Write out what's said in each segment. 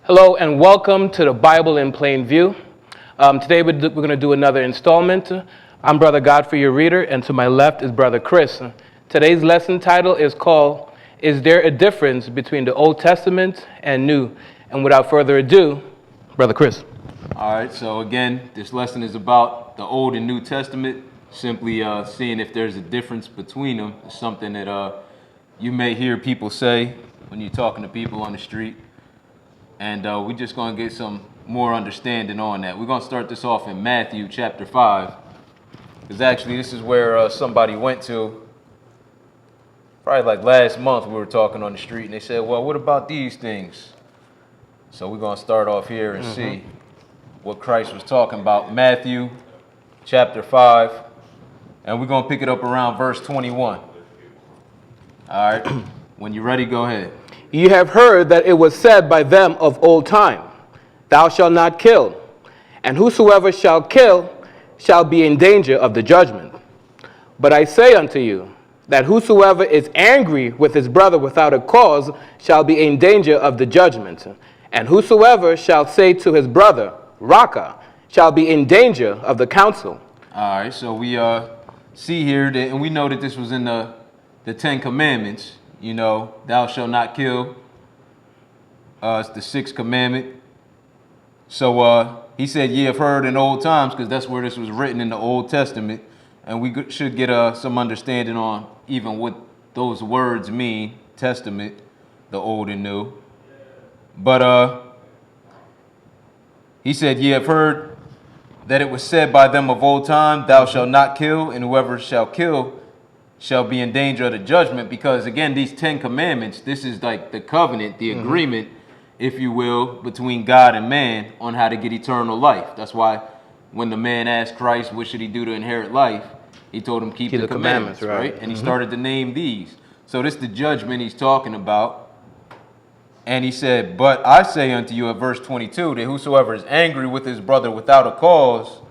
Hello and welcome to the Bible in Plain View. Today we're going to do another installment. I'm Brother Godfrey, your reader, and to my left is Brother Chris. Today's lesson title is called, Is There a Difference Between the Old Testament and New? And without further ado, Brother Chris. All right, so again, this lesson is about the Old and New Testament, simply seeing if there's a difference between them. It's something that you may hear people say when you're talking to people on the street. And we're just going to get some more understanding on that. We're going to start this off in Matthew chapter 5. Because actually this is where somebody went to. Probably like last month we were talking on the street and they said, well, what about these things? So we're going to start off here and see what Christ was talking about. Matthew chapter 5. And we're going to pick it up around verse 21. All right. When you're ready, go ahead. Ye have heard that it was said by them of old time, Thou shalt not kill, and whosoever shall kill shall be in danger of the judgment. But I say unto you, that whosoever is angry with his brother without a cause shall be in danger of the judgment. And whosoever shall say to his brother, Raka, shall be in danger of the council. All right, so we see here that, and we know that this was in the Ten Commandments. You know, thou shalt not kill. It's the sixth commandment. So he said, ye have heard in old times, because that's where this was written in the Old Testament. And we should get some understanding on even what those words mean, testament, the old and new. But he said, ye have heard that it was said by them of old time, thou shalt not kill, and whoever shall kill shall be in danger of the judgment. Because again, these 10 commandments, this is like the covenant, the agreement, if you will, between God and man on how to get eternal life. That's why when the man asked Christ, what should he do to inherit life? He told him, keep the commandments, right? And he started to name these. So this is the judgment he's talking about. And he said, but I say unto you at verse 22, that whosoever is angry with his brother without a cause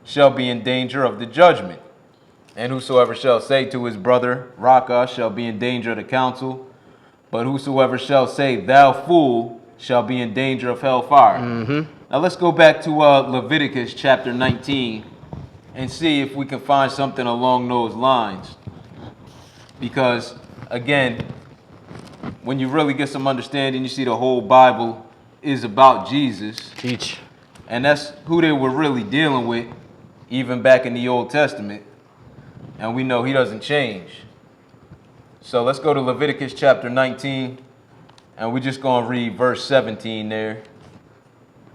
shall be in danger of the judgment. And whosoever shall say to his brother, Raka, shall be in danger of the council. But whosoever shall say, thou fool, shall be in danger of hellfire. Now let's go back to Leviticus chapter 19 and see if we can find something along those lines. Because, again, when you really get some understanding, you see the whole Bible is about Jesus. Teach. And that's who they were really dealing with, even back in the Old Testament. And we know he doesn't change. So let's go to Leviticus chapter 19. And we're just going to read verse 17 there.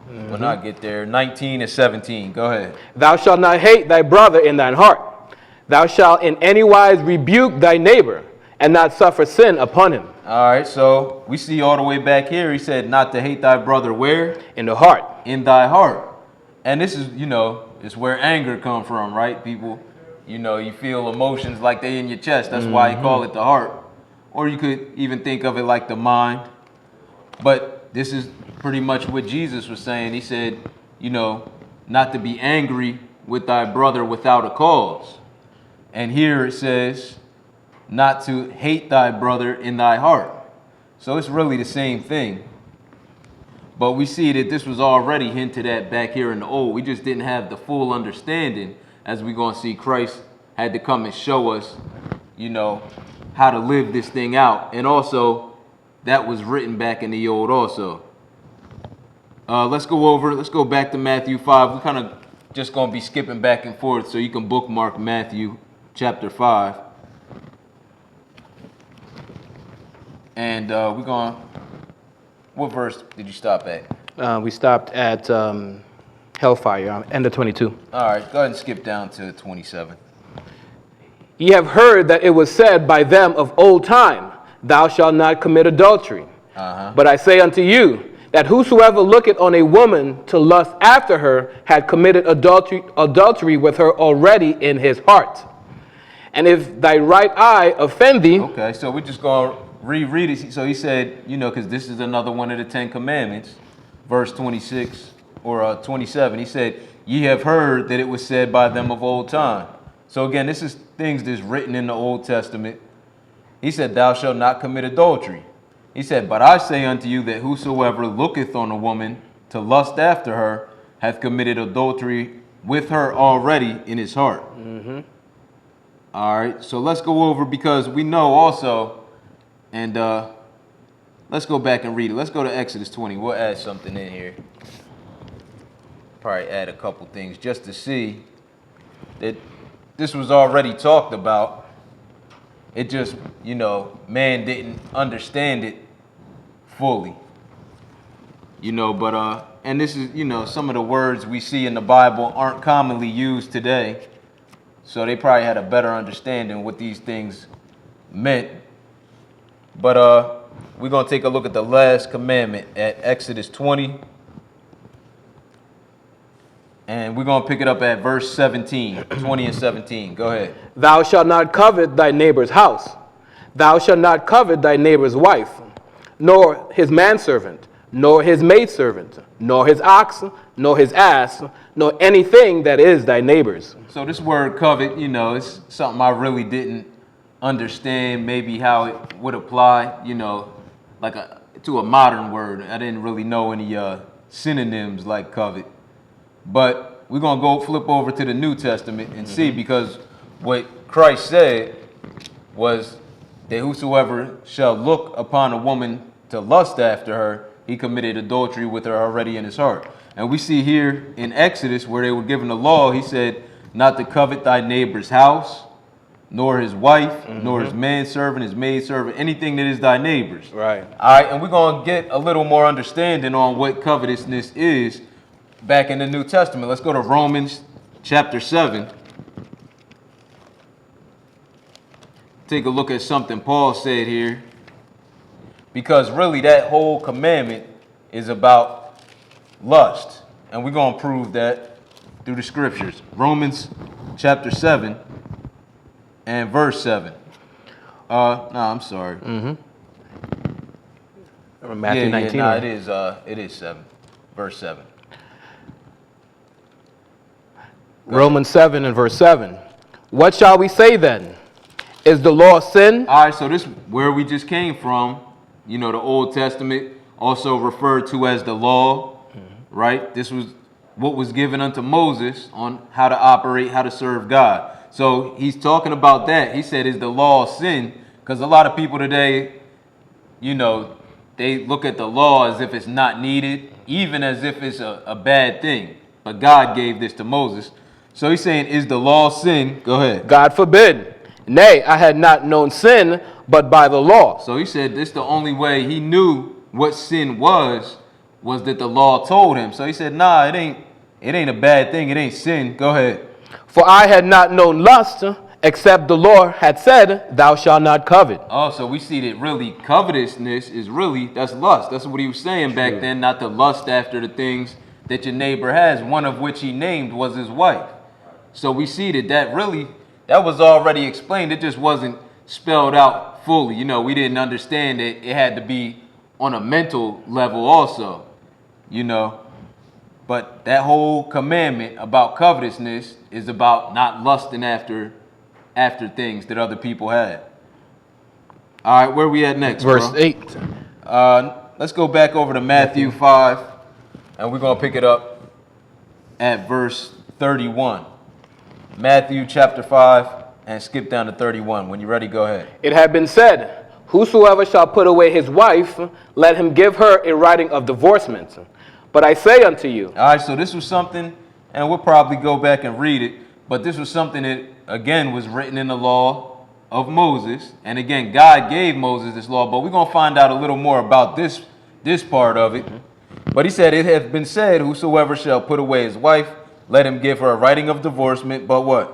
When I get there, 19 and 17. Go ahead. Thou shalt not hate thy brother in thine heart. Thou shalt in any wise rebuke thy neighbor, and not suffer sin upon him. All right, so we see all the way back here, he said not to hate thy brother where? In the heart. In thy heart. And this is, it's where anger comes from, right? People, you feel emotions like they in your chest. That's why you call it the heart. Or you could even think of it like the mind. But this is pretty much what Jesus was saying. He said, not to be angry with thy brother without a cause. And here it says, not to hate thy brother in thy heart. So it's really the same thing. But we see that this was already hinted at back here in the old. We just didn't have the full understanding, as we're going to see Christ had to come and show us, how to live this thing out. And also, that was written back in the old also. Let's go back to Matthew 5. We're kind of just going to be skipping back and forth, so you can bookmark Matthew chapter 5. And we're going, what verse did you stop at? We stopped at hellfire, end of 22. All right, go ahead and skip down to 27. Ye have heard that it was said by them of old time, Thou shalt not commit adultery. But I say unto you, that whosoever looketh on a woman to lust after her had committed adultery with her already in his heart. And if thy right eye offend thee... Okay, so we're just going to reread it. So he said, because this is another one of the 10 commandments, verse 26 or 27. He said, ye have heard that it was said by them of old time. So again, this is things that's written in the Old Testament. He said, thou shalt not commit adultery. He said, but I say unto you that whosoever looketh on a woman to lust after her hath committed adultery with her already in his heart. All right, so let's go over, because we know also, and let's go back and read it. Let's go to Exodus 20. We'll add something in here. Probably add a couple things just to see that this was already talked about. It just, man didn't understand it fully. But and this is, some of the words we see in the Bible aren't commonly used today. So they probably had a better understanding what these things meant. But we're going to take a look at the last commandment at Exodus 20. And we're going to pick it up at verse 17, 20 and 17. Go ahead. Thou shalt not covet thy neighbor's house. Thou shalt not covet thy neighbor's wife, nor his manservant, nor his maidservant, nor his ox, nor his ass, nor anything that is thy neighbor's. So this word covet, it's something I really didn't understand maybe how it would apply, like to a modern word. I didn't really know any synonyms like covet. But we're going to go flip over to the New Testament and see, because what Christ said was that whosoever shall look upon a woman to lust after her, he committed adultery with her already in his heart. And we see here in Exodus, where they were given the law, he said, not to covet thy neighbor's house, nor his wife, nor his manservant, his maidservant, anything that is thy neighbor's. Right. All right, and we're going to get a little more understanding on what covetousness is back in the New Testament. Let's go to Romans chapter 7. Take a look at something Paul said here. Because really that whole commandment is about lust. And we're going to prove that through the scriptures. Romans chapter 7 and verse 7. I'm sorry. Matthew 19. It is 7. Verse 7. Romans 7 and verse 7. What shall we say then? Is the law sin? All right, so this is where we just came from. The Old Testament, also referred to as the law, right? This was what was given unto Moses on how to operate, how to serve God. So he's talking about that. He said, is the law sin? Because a lot of people today, they look at the law as if it's not needed, even as if it's a bad thing. But God gave this to Moses. So he's saying, is the law sin? Go ahead. God forbid. Nay, I had not known sin but by the law. So he said this the only way he knew what sin was that the law told him. So he said, nah, it ain't a bad thing. It ain't sin. Go ahead. For I had not known lust, except the Lord had said, thou shalt not covet. Oh, so we see that really covetousness is that's lust. That's what he was saying back then, not to lust after the things that your neighbor has, one of which he named was his wife. So we see that was already explained. It just wasn't spelled out fully. We didn't understand that it had to be on a mental level also, But that whole commandment about covetousness is about not lusting after things that other people had. All right, where we at next, Verse bro? 8. Let's go back over to Matthew 5, and we're going to pick it up at verse 31. Matthew chapter 5, and skip down to 31. When you're ready, go ahead. It had been said, whosoever shall put away his wife, let him give her a writing of divorcement. But I say unto you. All right, so this was something, and we'll probably go back and read it, but this was something that, again, was written in the law of Moses. And again, God gave Moses this law, but we're going to find out a little more about this part of it. But he said, it hath been said, whosoever shall put away his wife, let him give her a writing of divorcement, but what?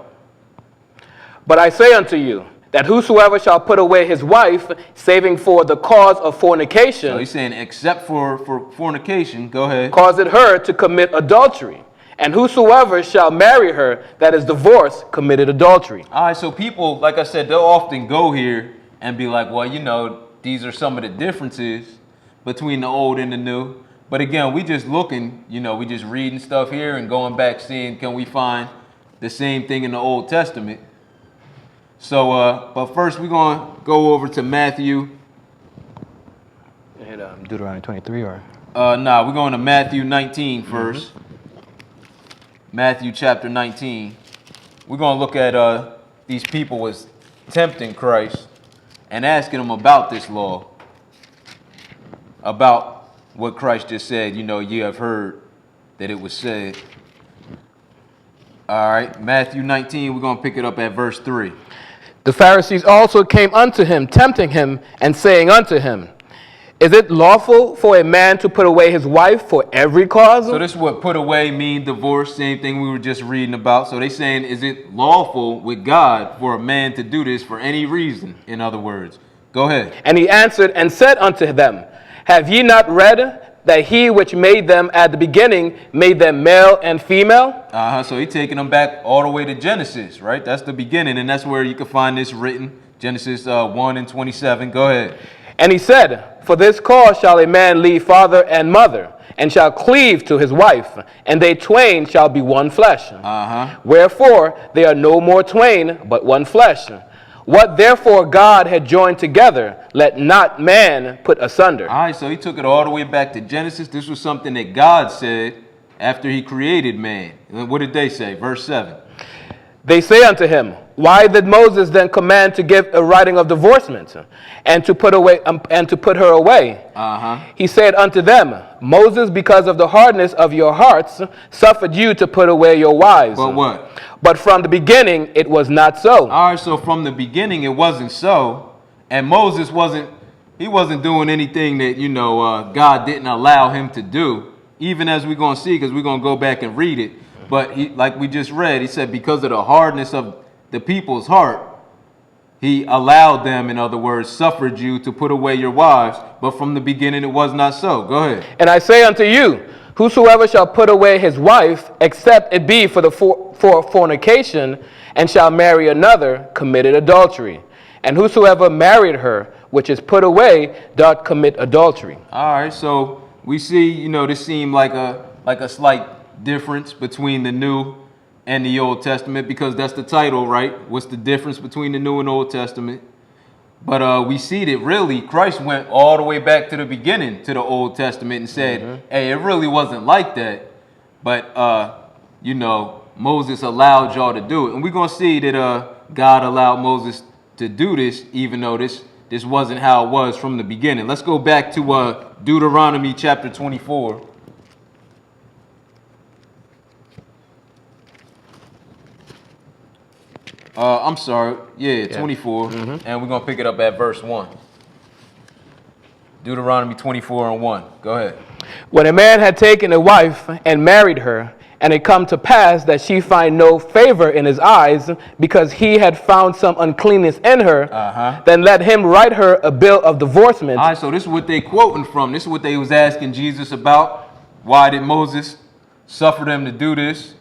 But I say unto you, that whosoever shall put away his wife, saving for the cause of fornication. So he's saying, except for fornication, go ahead. Causeth her to commit adultery. And whosoever shall marry her that is divorced committed adultery. All right, so people, like I said, they'll often go here and be like, well, these are some of the differences between the old and the new. But again, we just looking, we just reading stuff here and going back, seeing can we find the same thing in the Old Testament. So, but first we're going to go over to Matthew Deuteronomy 23 or? Nah, we're going to Matthew 19 first. Matthew chapter 19. We're going to look at these people was tempting Christ and asking him about this law, about what Christ just said. You know, ye have heard that it was said. All right, Matthew 19, we're going to pick it up at verse 3. The Pharisees also came unto him, tempting him, and saying unto him, Is it lawful for a man to put away his wife for every cause? So this is what put away mean, divorce, same thing we were just reading about. So they saying, is it lawful with God for a man to do this for any reason? In other words, go ahead. And he answered and said unto them, Have ye not read that he which made them at the beginning made them male and female? So he's taking them back all the way to Genesis, right? That's the beginning, and that's where you can find this written, Genesis 1 and 27. Go ahead. And he said, For this cause shall a man leave father and mother, and shall cleave to his wife, and they twain shall be one flesh. Wherefore they are no more twain, but one flesh. What therefore God had joined together, let not man put asunder. All right, so he took it all the way back to Genesis. This was something that God said after he created man. And what did they say? Verse 7. They say unto him, Why did Moses then command to give a writing of divorcement, and to put her away? He said unto them, Moses, because of the hardness of your hearts, suffered you to put away your wives. But what? But from the beginning it was not so. All right, so from the beginning it wasn't so, and Moses wasn't doing anything that, God didn't allow him to do, even as we're going to see, because we're going to go back and read it. But he, like we just read, he said because of the hardness of the people's heart, he allowed them, in other words, suffered you to put away your wives. But from the beginning it was not so. Go ahead. And I say unto you, whosoever shall put away his wife, except it be for fornication, and shall marry another, committed adultery. And whosoever married her, which is put away, doth commit adultery. All right, so we see, this seemed like a slight difference between the New and the Old Testament, because that's the title, right? What's the difference between the New and Old Testament? But we see that really Christ went all the way back to the beginning, to the Old Testament, and said, hey, it really wasn't like that. But, Moses allowed y'all to do it. And we're going to see that God allowed Moses to do this, even though this wasn't how it was from the beginning. Let's go back to Deuteronomy chapter 24. I'm sorry. Yeah, 24. And we're going to pick it up at verse 1. Deuteronomy 24 and 1. Go ahead. When a man had taken a wife and married her, and it come to pass that she find no favor in his eyes, because he had found some uncleanness in her, then let him write her a bill of divorcement. All right, so this is what they quoting from. This is what they was asking Jesus about. Why did Moses suffer them to do this?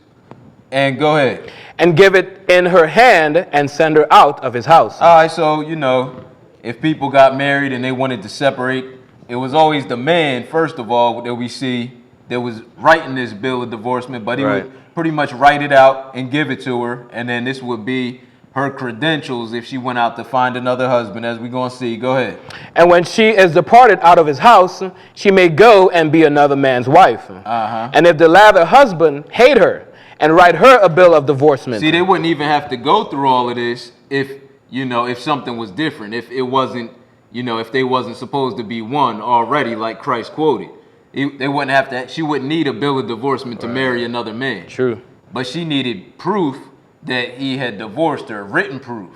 And go ahead. And give it in her hand and send her out of his house. All right, so, if people got married and they wanted to separate, it was always the man, first of all, that we see that was writing this bill of divorcement, but he would pretty much write it out and give it to her, and then this would be her credentials if she went out to find another husband, as we're going to see. Go ahead. And when she is departed out of his house, she may go and be another man's wife. And if the latter husband hate her, and write her a bill of divorcement. See, they wouldn't even have to go through all of this if something was different, if it wasn't, if they wasn't supposed to be one already, like Christ quoted. They wouldn't have to. She wouldn't need a bill of divorcement to marry another man. True. But she needed proof that he had divorced her, written proof.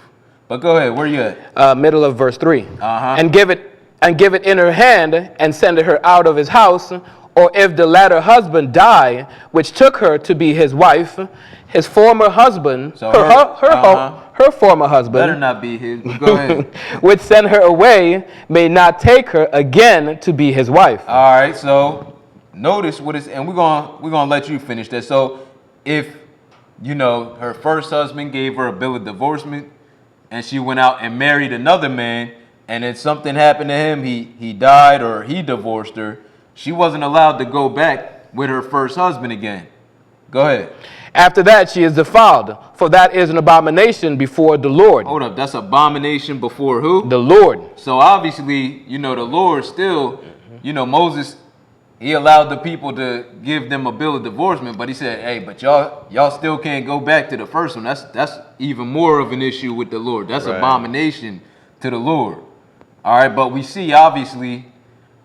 But go ahead. Where you at? Middle of verse 3. And give it in her hand and send her out of his house. Or if the latter husband die, which took her to be his wife, his former husband, so her former husband, better not be his. Go ahead. Which send her away, may not take her again to be his wife. All right. So notice what is, and we're gonna let you finish that. So if her first husband gave her a bill of divorcement, and she went out and married another man, and then something happened to him, he died or he divorced her. She wasn't allowed to go back with her first husband again. Go ahead. After that, she is defiled, for that is an abomination before the Lord. Hold up. That's abomination before who? The Lord. So obviously, the Lord still you know, Moses, he allowed the people to give them a bill of divorcement, but he said, hey, but y'all still can't go back to the first one. That's even more of an issue with the Lord. That's abomination to the Lord. All right, but we see obviously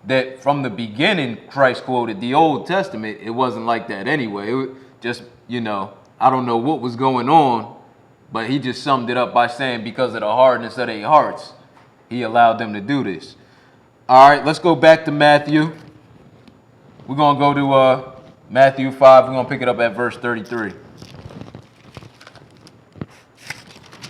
that from the beginning, Christ quoted the Old Testament. It wasn't like that anyway. It was just, you know, I don't know what was going on, but he just summed it up by saying because of the hardness of their hearts, he allowed them to do this. All right, let's go back to Matthew. We're going to go to Matthew 5. We're going to pick it up at verse 33.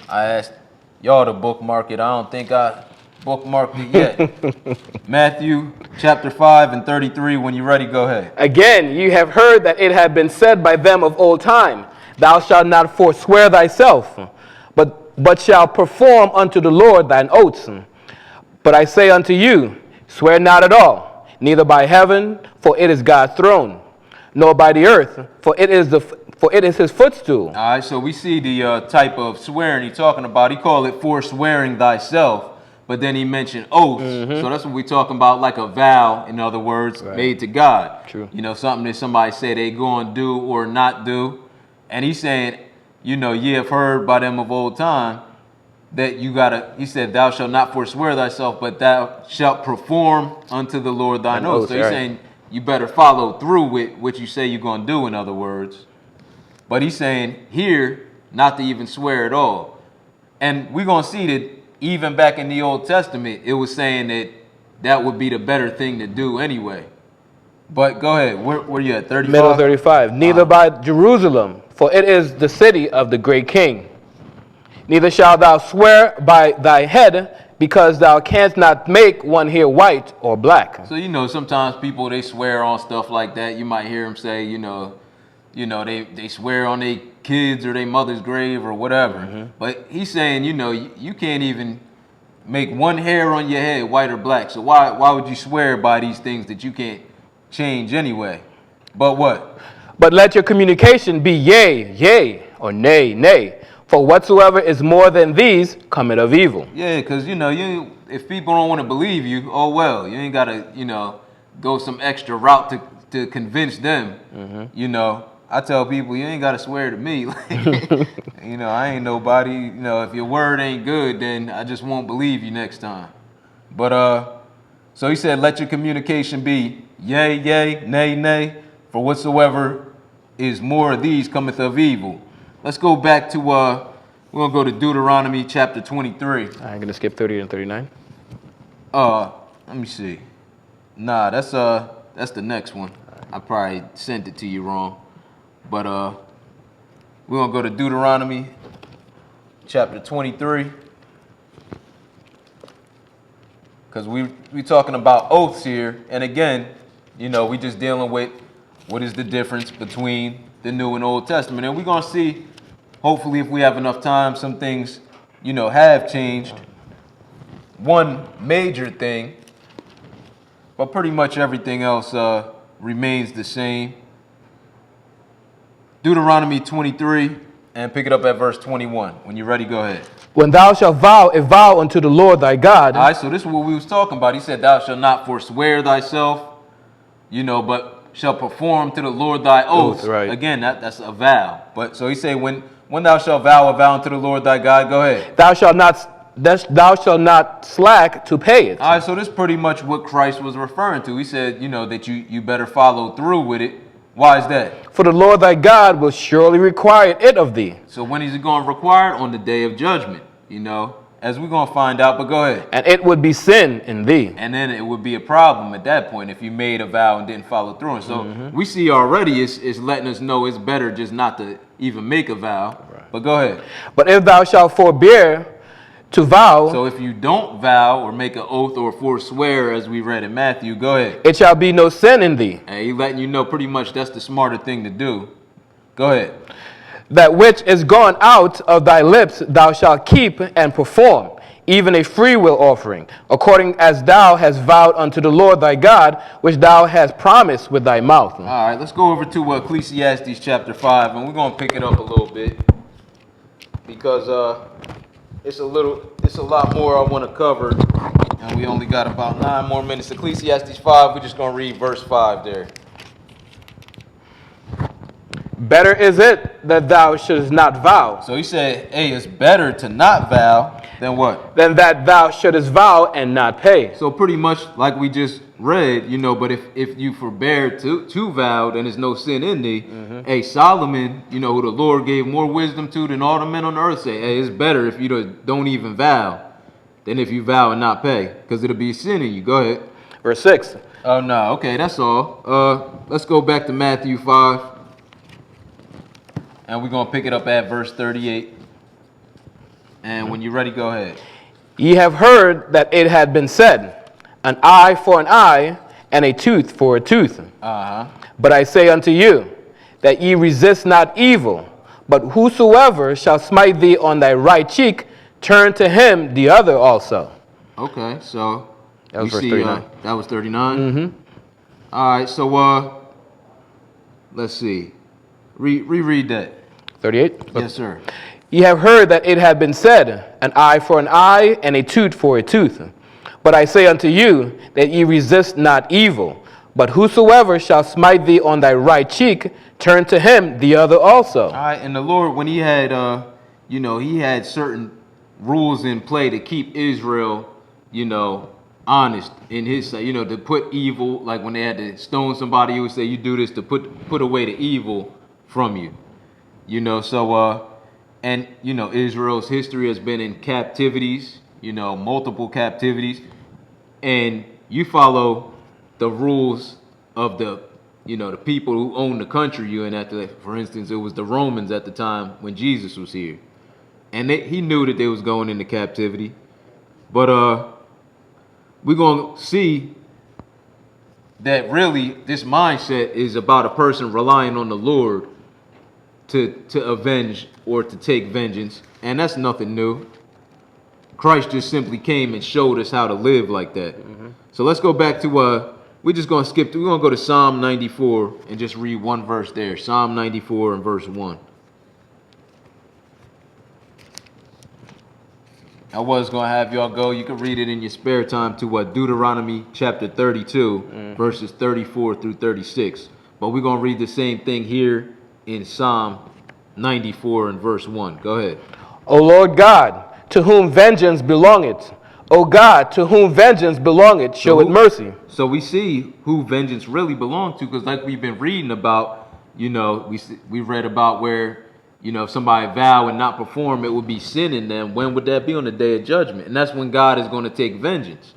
I asked y'all to bookmark it. I don't think I bookmarked it yet. Matthew chapter 5 and 33. When you're ready, go ahead. Again, you have heard that it had been said by them of old time, thou shalt not forswear thyself, but shalt perform unto the Lord thine oaths. But I say unto you, swear not at all, neither by heaven, for it is God's throne, nor by the earth, for it is his footstool. All right, so we see the type of swearing he's talking about. He called it forswearing thyself, but then he mentioned oaths. So that's what we're talking about, like a vow, in other words, made to God. True. You know, something that somebody say they going to do or not do. And he's saying, you know, ye have heard by them of old time that you gotta, he said, thou shalt not forswear thyself, but thou shalt perform unto the Lord thine oath. So he's saying you better follow through with what you say you're going to do, in other words. But he's saying here not to even swear at all. And we're going to see that even back in the Old Testament, it was saying that that would be the better thing to do anyway. But go ahead. Where you at? 35? Middle 35. Neither by Jerusalem, for it is the city of the great king. Neither shalt thou swear by thy head, because thou canst not make one hair white or black. So, you know, sometimes people, they swear on stuff like that. You might hear them say, you know, they swear on their kids or their mother's grave or whatever. But he's saying, you know, you can't even make one hair on your head white or black. So why would you swear by these things that you can't change anyway? But what? But let your communication be yea, yea, or nay, nay. For whatsoever is more than these cometh of evil. Yeah, because, you know, if people don't want to believe you, oh, well, you ain't got to, you know, go some extra route to convince them. You know, I tell people, you ain't got to swear to me. You know, I ain't nobody. You know, if your word ain't good, then I just won't believe you next time. But, so he said, let your communication be yea, yea, nay, nay. For whatsoever is more of these cometh of evil. Let's go back to, we're going to go to Deuteronomy chapter 23. I'm going to skip 30 and 39. Let me see. Nah, that's the next one. I probably sent it to you wrong. But we're going to go to Deuteronomy chapter 23. Because we talking about oaths here. And again, you know, we just dealing with what is the difference between the New and Old Testament. And we're going to see, hopefully, if we have enough time, some things, you know, have changed. One major thing, but pretty much everything else remains the same. Deuteronomy 23, and pick it up at verse 21. When you're ready, go ahead. When thou shalt vow a vow unto the Lord thy God. All right, so this is what we was talking about. He said, thou shalt not forswear thyself, you know, but shall perform to the Lord thy oaths. Right. Again, that's a vow. But so he said, when thou shalt vow a vow unto the Lord thy God, go ahead. Thou shalt not slack to pay it. All right, so this is pretty much what Christ was referring to. He said, you know, that you better follow through with it. Why is that? For the Lord thy God will surely require it of thee. So when is it going to require it? On the day of judgment, you know, as we're going to find out, but go ahead. And it would be sin in thee. And then it would be a problem at that point if you made a vow and didn't follow through. And so we see already it's letting us know it's better just not to even make a vow. Right. But go ahead. But if thou shalt forbear to vow. So if you don't vow or make an oath or forswear, as we read in Matthew, go ahead. It shall be no sin in thee. And he's letting you know pretty much that's the smarter thing to do. Go ahead. That which is gone out of thy lips thou shalt keep and perform, even a freewill offering, according as thou hast vowed unto the Lord thy God, which thou hast promised with thy mouth. All right, let's go over to Ecclesiastes chapter 5, and we're going to pick it up a little bit because it's a lot more I want to cover And we only got about 9 more minutes. Ecclesiastes 5, we're just going to read verse 5 there. Better is it that thou shouldest not vow, So he said, hey, it's better to not vow than what? than that thou shouldest vow and not pay. So pretty much like we just read, you know, but if you forbear to vow, then there's no sin in thee. Hey, Solomon, you know, who the Lord gave more wisdom to than all the men on earth, say, hey, it's better if you don't even vow than if you vow and not pay, because it'll be sin in you. Go ahead. Verse 6. Oh, no. Okay, that's all. Let's go back to Matthew 5. And we're going to pick it up at verse 38. And when you're ready, go ahead. Ye have heard that it had been said, an eye for an eye, and a tooth for a tooth. Uh-huh. But I say unto you, that ye resist not evil, but whosoever shall smite thee on thy right cheek, turn to him the other also. Okay, so That was we verse see 39. that was 39. All right, so let's see. Reread that. 38? Yes, sir. Ye have heard that it had been said, an eye for an eye, and a tooth for a tooth. But I say unto you, that ye resist not evil, but whosoever shall smite thee on thy right cheek, turn to him the other also. All right, and the Lord, when he had, you know, he had certain rules in play to keep Israel, you know, honest in his, you know, to put evil, like when they had to stone somebody, he would say, you do this to put away the evil from you. You know, so, and, you know, Israel's history has been in captivities, you know, multiple captivities. And you follow the rules of the, you know, the people who own the country you're in. After that, for instance, it was the Romans at the time when Jesus was here. And he knew that they was going into captivity. But we're going to see that really this mindset is about a person relying on the Lord to avenge or to take vengeance, and that's nothing new. Christ just simply came and showed us how to live like that. So let's go back to we're just going to skip we're going to go to Psalm 94 and just read one verse there. Psalm 94 and verse 1. I was going to have y'all go. You can read it in your spare time to Deuteronomy chapter 32, verses 34 through 36. But we're going to read the same thing here in Psalm 94 and verse 1. Go ahead. O Lord God, to whom vengeance belongeth, O God, to whom vengeance belongeth, show it mercy. So we see who vengeance really belonged to, because like we've been reading about, you know, we read about where, you know, if somebody vow and not perform, it would be sin in them. When would that be? On the day of judgment. And that's when God is going to take vengeance.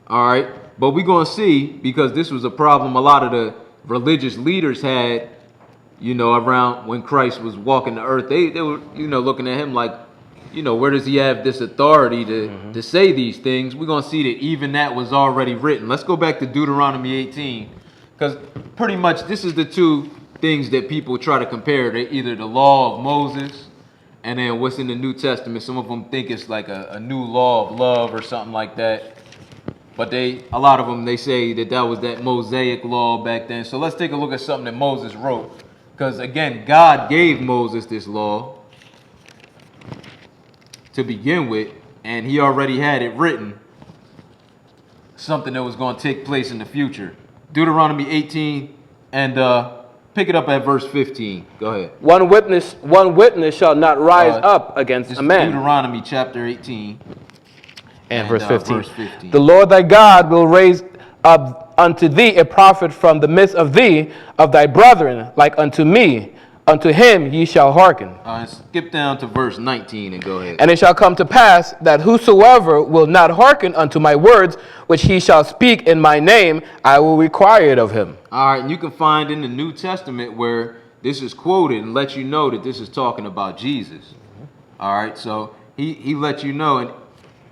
All right. But we're going to see, because this was a problem a lot of the religious leaders had, you know, around when Christ was walking the earth. They were, you know, looking at him like, you know, where does he have this authority to say these things? We're going to see that even that was already written. Let's go back to Deuteronomy 18, because pretty much this is the two things that people try to compare. They're either the law of Moses and then what's in the New Testament. Some of them think it's like a new law of love or something like that. But a lot of them, they say that was that Mosaic law back then. So let's take a look at something that Moses wrote. Because again, God gave Moses this law to begin with, and he already had it written, something that was going to take place in the future. Deuteronomy 18, and pick it up at verse 15. Go ahead. One witness shall not rise up against a man. Deuteronomy chapter 18. And verse 15. Verse 15. The Lord thy God will raise up unto thee a prophet from the midst of thee, of thy brethren, like unto me. Unto him ye shall hearken. Skip down to verse 19 and go ahead. And it shall come to pass that whosoever will not hearken unto my words, which he shall speak in my name, I will require it of him. All right, and you can find in the New Testament where this is quoted and let you know that this is talking about Jesus. All right, so he let you know,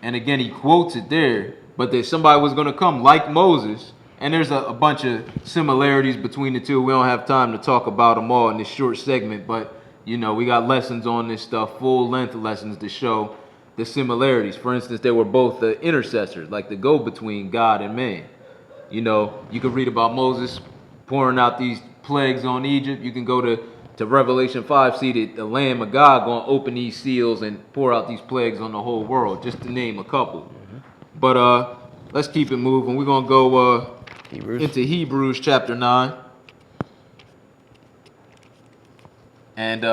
and again, he quotes it there, but that somebody was going to come like Moses. And there's a bunch of similarities between the two. We don't have time to talk about them all in this short segment, but, you know, we got lessons on this stuff, full-length lessons to show the similarities. For instance, they were both the intercessors, like the go-between God and man. You know, you can read about Moses pouring out these plagues on Egypt. You can go to Revelation 5, see that the Lamb of God going to open these seals and pour out these plagues on the whole world, just to name a couple. But let's keep it moving. We're gonna go Hebrews. into Hebrews chapter 9. And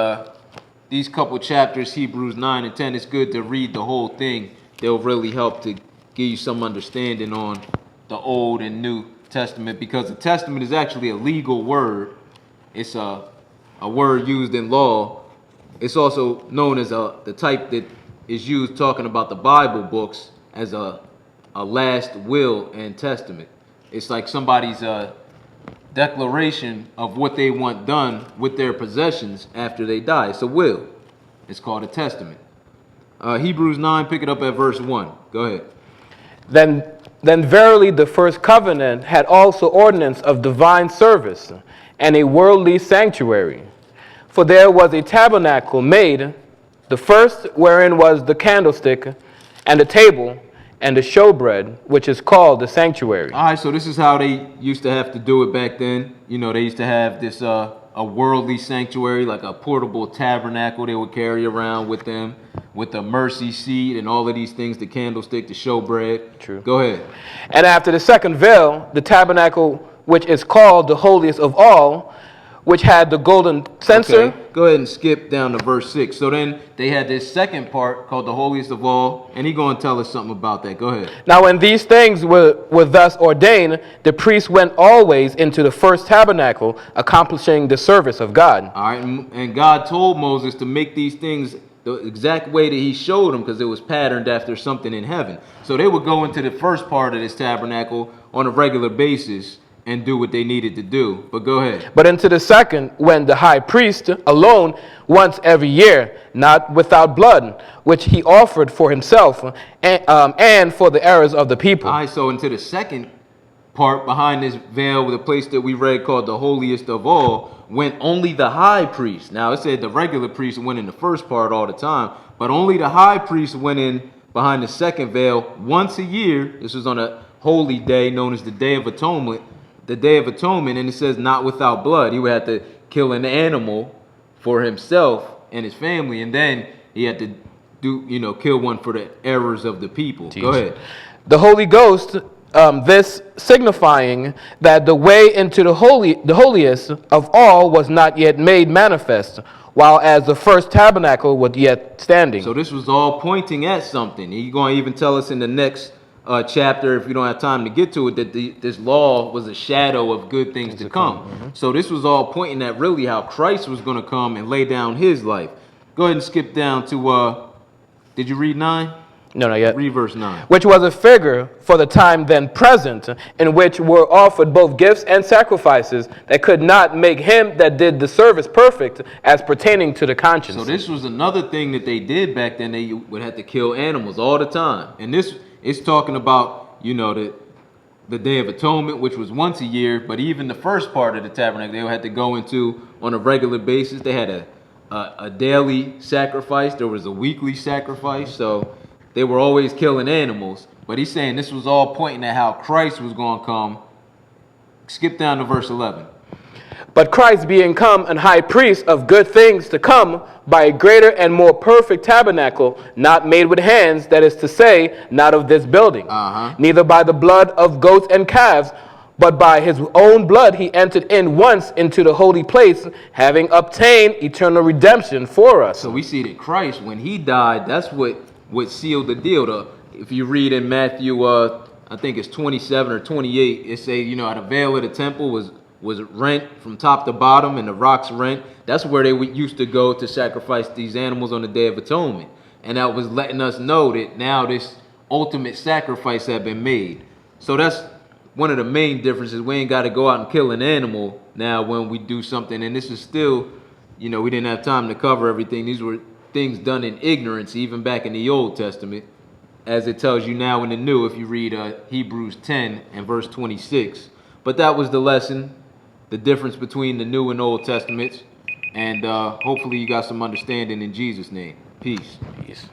these couple chapters, Hebrews 9 and 10, it's good to read the whole thing. They'll really help to give you some understanding on the Old and New Testament, because the Testament is actually a legal word. It's a word used in law. It's also known as the type that is used talking about the Bible books as a last will and testament. It's like somebody's declaration of what they want done with their possessions after they die. It's a will. It's called a testament. Hebrews 9, pick it up at verse 1. Go ahead. Then verily the first covenant had also ordinance of divine service and a worldly sanctuary. For there was a tabernacle made, the first wherein was the candlestick and the table and the showbread, which is called the sanctuary. All right, so this is how they used to have to do it back then. You know, they used to have this a worldly sanctuary, like a portable tabernacle they would carry around with them, with the mercy seat and all of these things, the candlestick, the showbread. True. Go ahead. And after the second veil, the tabernacle which is called the holiest of all, which had the golden censer. Okay, go ahead and skip down to verse 6. So then they had this second part called the holiest of all, and he's going to tell us something about that. Go ahead. Now when these things were thus ordained, the priest went always into the first tabernacle, accomplishing the service of God. All right, and God told Moses to make these things the exact way that he showed them, because it was patterned after something in heaven. So they would go into the first part of this tabernacle on a regular basis and do what they needed to do. But go ahead. But into the second, when the high priest alone once every year, not without blood, which he offered for himself and for the errors of the people. All right, so into the second part behind this veil, the place that we read called the holiest of all, went only the high priest. Now it said the regular priest went in the first part all the time, but only the high priest went in behind the second veil once a year. This was on a holy day known as the Day of Atonement. The Day of Atonement, and it says not without blood. He would have to kill an animal for himself and his family, and then he had to kill one for the errors of the people. Go ahead. The Holy Ghost, this signifying that the way into the holiest of all was not yet made manifest, while as the first tabernacle was yet standing. So this was all pointing at something. He's going to even tell us in the next chapter, if you don't have time to get to it, that this law was a shadow of good things to come. Mm-hmm. So this was all pointing at really how Christ was going to come and lay down his life. Go ahead and skip down to, did you read 9? No, not yet. Read verse 9. Which was a figure for the time then present, in which were offered both gifts and sacrifices that could not make him that did the service perfect as pertaining to the conscience. So this was another thing that they did back then. They would have to kill animals all the time. And this it's talking about, the Day of Atonement, which was once a year, but even the first part of the tabernacle, they had to go into on a regular basis. They had a daily sacrifice. There was a weekly sacrifice. So they were always killing animals. But he's saying this was all pointing at how Christ was going to come. Skip down to verse 11. But Christ being come an high priest of good things to come by a greater and more perfect tabernacle, not made with hands, that is to say, not of this building, neither by the blood of goats and calves, but by his own blood he entered in once into the holy place, having obtained eternal redemption for us. So we see that Christ, when he died, that's what sealed the deal. If you read in Matthew, I think it's 27 or 28, it say, the veil of the temple was rent from top to bottom, and the rocks rent. That's where they used to go to sacrifice these animals on the Day of Atonement. And that was letting us know that now this ultimate sacrifice had been made. So that's one of the main differences. We ain't got to go out and kill an animal now when we do something. And this is still, we didn't have time to cover everything. These were things done in ignorance, even back in the Old Testament, as it tells you now in the New, if you read Hebrews 10 and verse 26. But that was the lesson. The difference between the New and Old Testaments, and hopefully you got some understanding in Jesus' name. Peace. Peace.